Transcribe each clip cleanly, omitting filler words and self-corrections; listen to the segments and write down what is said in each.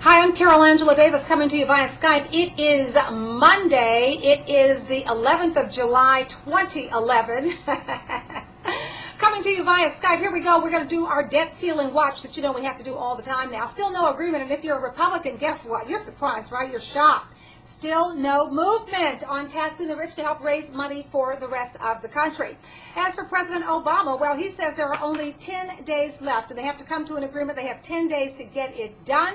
Hi, I'm Carol Angela Davis coming to you via Skype. It is Monday. It is the 11th of July, 2011. Coming to you via Skype. Here we go. We're going to do our debt ceiling watch that you know we have to do all the time now. Still no agreement. And if you're a Republican, guess what? You're surprised, right? You're shocked. Still no movement on taxing the rich to help raise money for the rest of the country. As for President Obama, well, he says there are only 10 days left, and they have to come to an agreement. They have 10 days to get it done.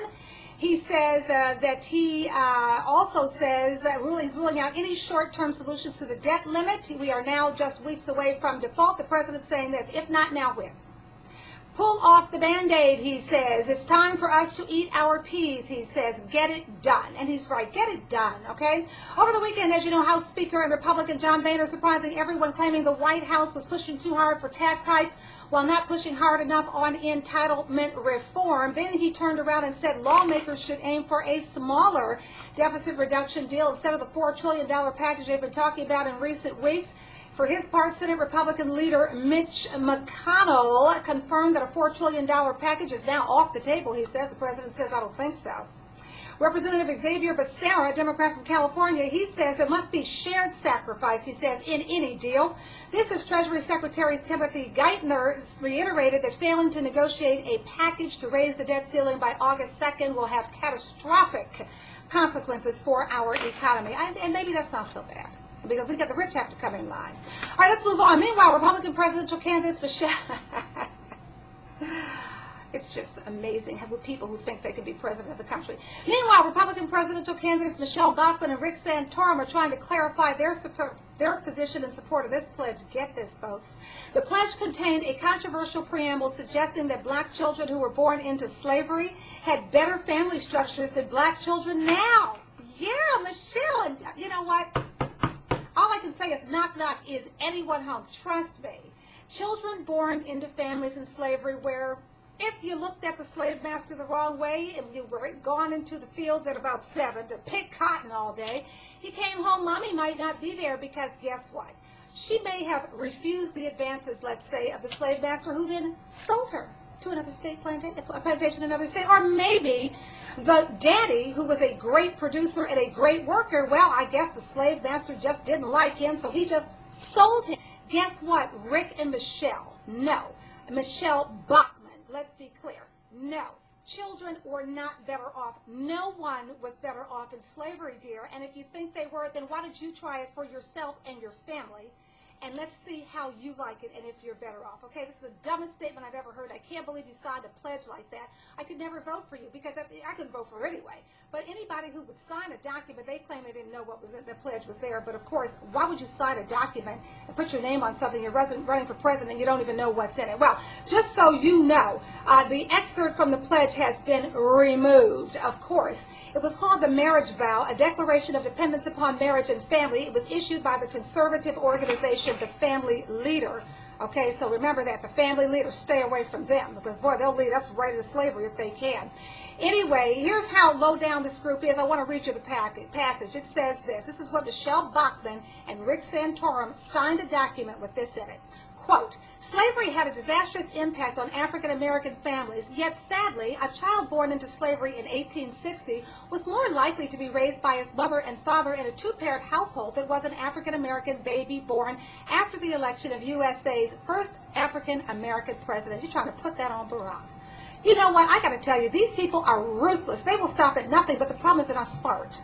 He says that he also says that he's ruling out any short-term solutions to the debt limit. We are now just weeks away from default. The president's saying this, if not now, when? Pull off the Band-Aid, he says. It's time for us to eat our peas, he says. Get it done. And he's right. Get it done, okay? Over the weekend, as you know, House Speaker and Republican John Boehner surprising everyone, claiming the White House was pushing too hard for tax hikes while not pushing hard enough on entitlement reform. Then he turned around and said lawmakers should aim for a smaller deficit reduction deal instead of the $4 trillion package they've been talking about in recent weeks. For his part, Senate Republican leader Mitch McConnell confirmed that a $4 trillion package is now off the table, he says. The president says, I don't think so. Representative Xavier Becerra, Democrat from California, he says there must be shared sacrifice, he says, in any deal. This is Treasury Secretary Timothy Geithner reiterated that failing to negotiate a package to raise the debt ceiling by August 2nd will have catastrophic consequences for our economy. And maybe that's not so bad, because we got the rich have to come in line. All right, let's move on. Meanwhile, Republican presidential candidates, Michele... It's just amazing how people who think they can be president of the country. Meanwhile, Republican presidential candidates Michele Bachman and Rick Santorum are trying to clarify their position in support of this pledge. Get this, folks. The pledge contained a controversial preamble suggesting that black children who were born into slavery had better family structures than black children now. Yeah, Michele, and you know what? All I can say is knock, knock, is anyone home? Trust me. Children born into families in slavery where if you looked at the slave master the wrong way and you were gone into the fields at about 7 to pick cotton all day, you came home, mommy might not be there because guess what? She may have refused the advances, let's say, of the slave master who then sold her to another state, plantation in another state. Or maybe the daddy, who was a great producer and a great worker, well, I guess the slave master just didn't like him, so he just sold him. Guess what? Rick and Michele, no. Michele Bachman, let's be clear, no. Children were not better off. No one was better off in slavery, dear. And if you think they were, then why don't you try it for yourself and your family? And let's see how you like it and if you're better off. Okay, this is the dumbest statement I've ever heard. I can't believe you signed a pledge like that. I could never vote for you because I couldn't vote for her anyway. But anybody who would sign a document, they claim they didn't know what was in the pledge was there. But of course, why would you sign a document and put your name on something you're running for president and you don't even know what's in it? Well, just so you know, the excerpt from the pledge has been removed, of course. It was called the Marriage Vow, a declaration of dependence upon marriage and family. It was issued by the conservative organization, the Family Leader. Okay, so remember that, the family leaders, stay away from them, because, boy, they'll lead us right into slavery if they can. Anyway, here's how low down this group is. I want to read you the passage. It says this. This is what Michele Bachman and Rick Santorum signed a document with this in it. Quote, slavery had a disastrous impact on African-American families, yet sadly, a child born into slavery in 1860 was more likely to be raised by his mother and father in a two-parent household than was an African-American baby born after the election of USA's first African-American president. You're trying to put that on Barack. You know what? I got to tell you, these people are ruthless. They will stop at nothing, but the problem is they're not smart.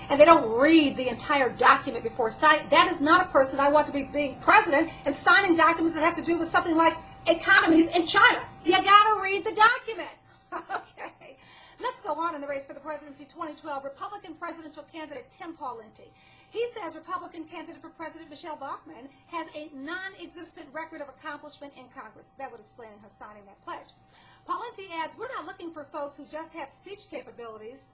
And they don't read the entire document before signing. That is not a person I want to be being president and signing documents that have to do with something like economies in China. You got to read the document. Okay. Let's go on in the race for the presidency 2012. Republican presidential candidate Tim Pawlenty. He says Republican candidate for president Michele Bachman has a non-existent record of accomplishment in Congress. That would explain her signing that pledge. Pawlenty adds, we're not looking for folks who just have speech capabilities.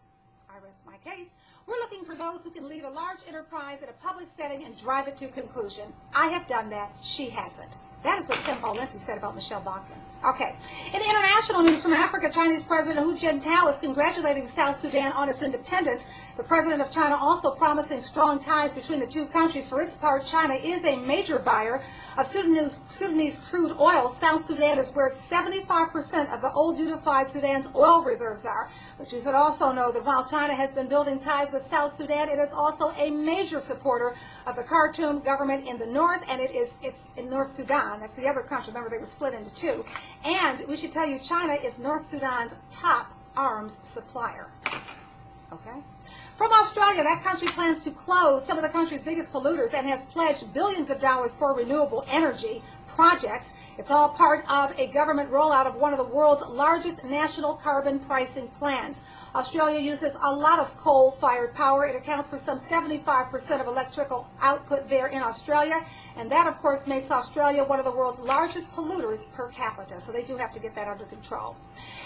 I rest my case. We're looking for those who can lead a large enterprise in a public setting and drive it to conclusion. I have done that. She hasn't. That is what Tim Pawlenty said about Michele Bachman. Okay. In international news from Africa, Chinese President Hu Jintao is congratulating South Sudan on its independence. The president of China also promising strong ties between the two countries. For its part, China is a major buyer of Sudanese crude oil. South Sudan is where 75% of the old unified Sudan's oil reserves are. But you should also know that while China has been building ties with South Sudan, it is also a major supporter of the Khartoum government in the north, and it's in North Sudan. That's the other country. Remember, they were split into two. And we should tell you, China is North Sudan's top arms supplier. Okay? From Australia, that country plans to close some of the country's biggest polluters and has pledged billions of dollars for renewable energy projects. It's all part of a government rollout of one of the world's largest national carbon pricing plans. Australia uses a lot of coal-fired power. It accounts for some 75% of electrical output there in Australia, and that, of course, makes Australia one of the world's largest polluters per capita, so they do have to get that under control.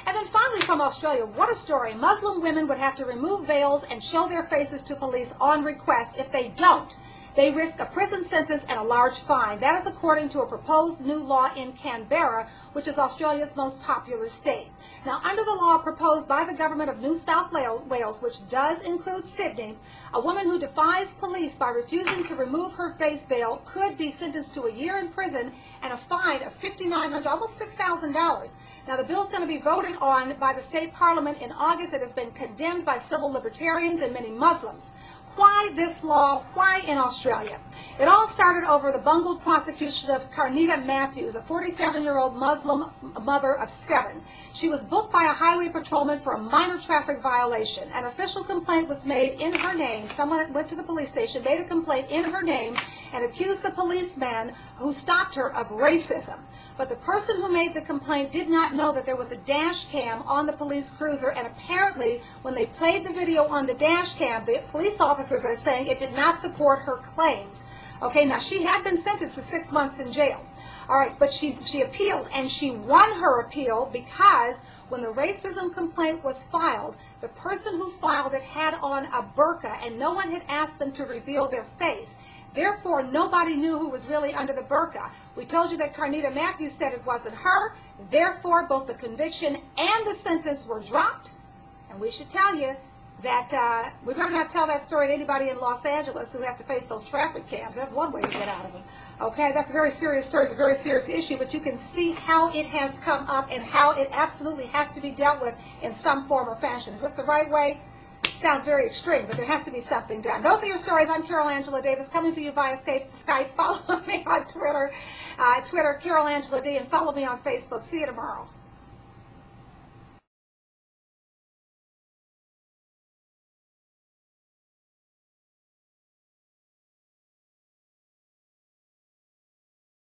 And then finally from Australia, what a story. Muslim women would have to remove veils and show their faces to police on request. If they don't, they risk a prison sentence and a large fine. That is according to a proposed new law in Canberra, which is Australia's most popular state. Now, under the law proposed by the government of New South Wales, which does include Sydney, a woman who defies police by refusing to remove her face veil could be sentenced to a year in prison and a fine of $5,900, almost $6,000. Now, the bill is going to be voted on by the state parliament in August. It has been condemned by civil libertarians and many Muslims. Why this law? Why in Australia? It all started over the bungled prosecution of Carnita Matthews, a 47-year-old Muslim mother of 7. She was booked by a highway patrolman for a minor traffic violation. An official complaint was made in her name. Someone went to the police station, made a complaint in her name, and accused the policeman who stopped her of racism. But the person who made the complaint did not know that there was a dash cam on the police cruiser, and apparently when they played the video on the dash cam, the police officers are saying it did not support her claims. Okay, now she had been sentenced to 6 months in jail. All right, but she appealed, and she won her appeal because when the racism complaint was filed, the person who filed it had on a burqa, and no one had asked them to reveal their face. Therefore, nobody knew who was really under the burqa. We told you that Carnita Matthews said it wasn't her. Therefore, both the conviction and the sentence were dropped. And we should tell you that we better not tell that story to anybody in Los Angeles who has to face those traffic cams. That's one way to get out of them. Okay, that's a very serious story. It's a very serious issue, but you can see how it has come up and how it absolutely has to be dealt with in some form or fashion. Is this the right way? Sounds very extreme, but there has to be something done. Those are your stories. I'm Carol Angela Davis, coming to you via Skype. Follow me on Twitter, Carol Angela D, and follow me on Facebook. See you tomorrow.